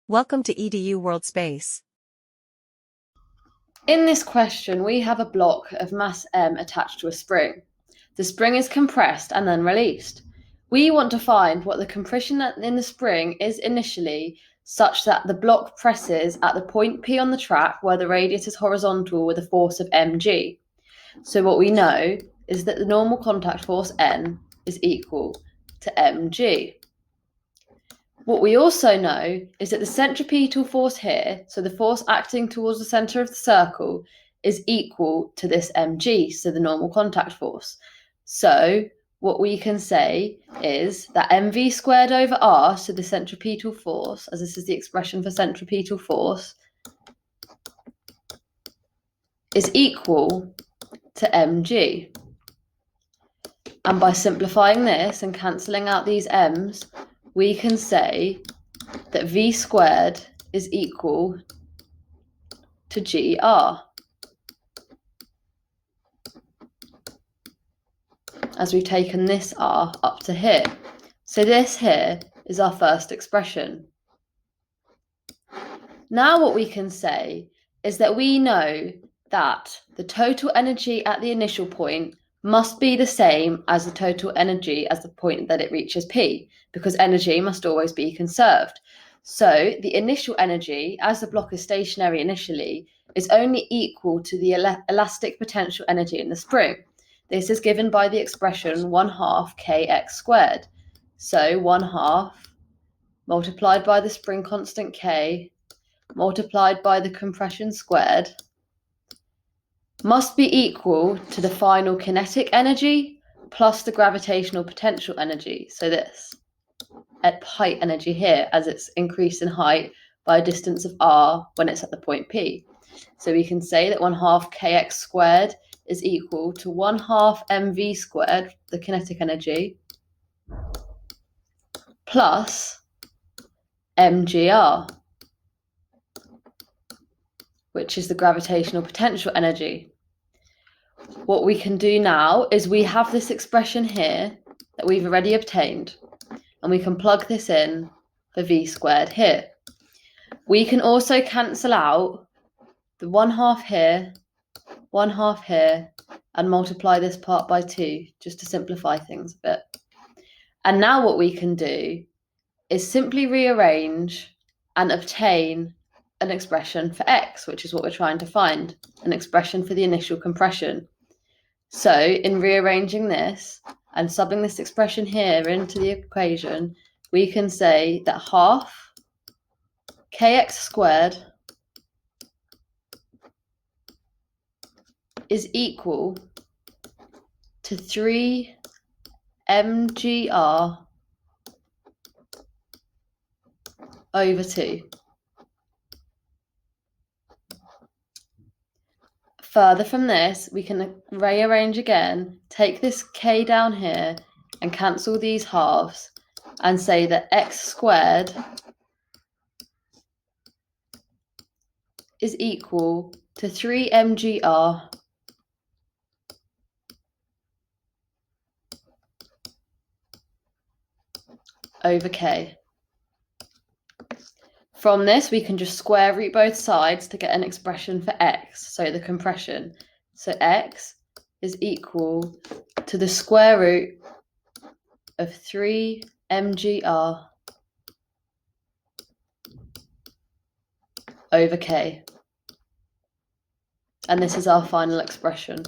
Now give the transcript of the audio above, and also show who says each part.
Speaker 1: Welcome to EDU World Space.
Speaker 2: In this question, we have a block of mass m attached to a spring. The spring is compressed and then released. We want to find what the compression in the spring is initially, such that the block presses at the point P on the track where the radius is horizontal with a force of mg. So what we know is that the normal contact force N is equal to mg. What we also know is that the centripetal force here, so the force acting towards the centre of the circle, is equal to this mg, so the normal contact force. So what we can say is that mv squared over r, so the centripetal force, as this is the expression for centripetal force, is equal to mg. And by simplifying this and cancelling out these m's, we can say that v squared is equal to gr, as we've taken this r up to here. So this here is our first expression. Now what we can say is that we know that the total energy at the initial point must be the same as the total energy as the point that it reaches P, because energy must always be conserved. So the initial energy, as the block is stationary initially, is only equal to the elastic potential energy in the spring. This is given by the expression 1/2 kx squared. So 1/2 multiplied by the spring constant k multiplied by the compression squared must be equal to the final kinetic energy plus the gravitational potential energy. So this at height energy here, as it's increased in height by a distance of r when it's at the point P. So we can say that 1/2 kx squared is equal to 1/2 mv squared, the kinetic energy, plus mgr, which is the gravitational potential energy. What we can do now is we have this expression here that we've already obtained, and we can plug this in for v squared here. We can also cancel out the 1/2 here, 1/2 here, and multiply this part by 2, just to simplify things a bit. And now what we can do is simply rearrange and obtain an expression for x, which is what we're trying to find, an expression for the initial compression. So in rearranging this and subbing this expression here into the equation, we can say that 1/2 kx squared is equal to 3 mgr over 2. Further from this, we can rearrange again, take this k down here and cancel these halves and say that x squared is equal to 3 mgr over k. From this, we can just square root both sides to get an expression for x, so the compression. So x is equal to the square root of 3 mgr over k. And this is our final expression.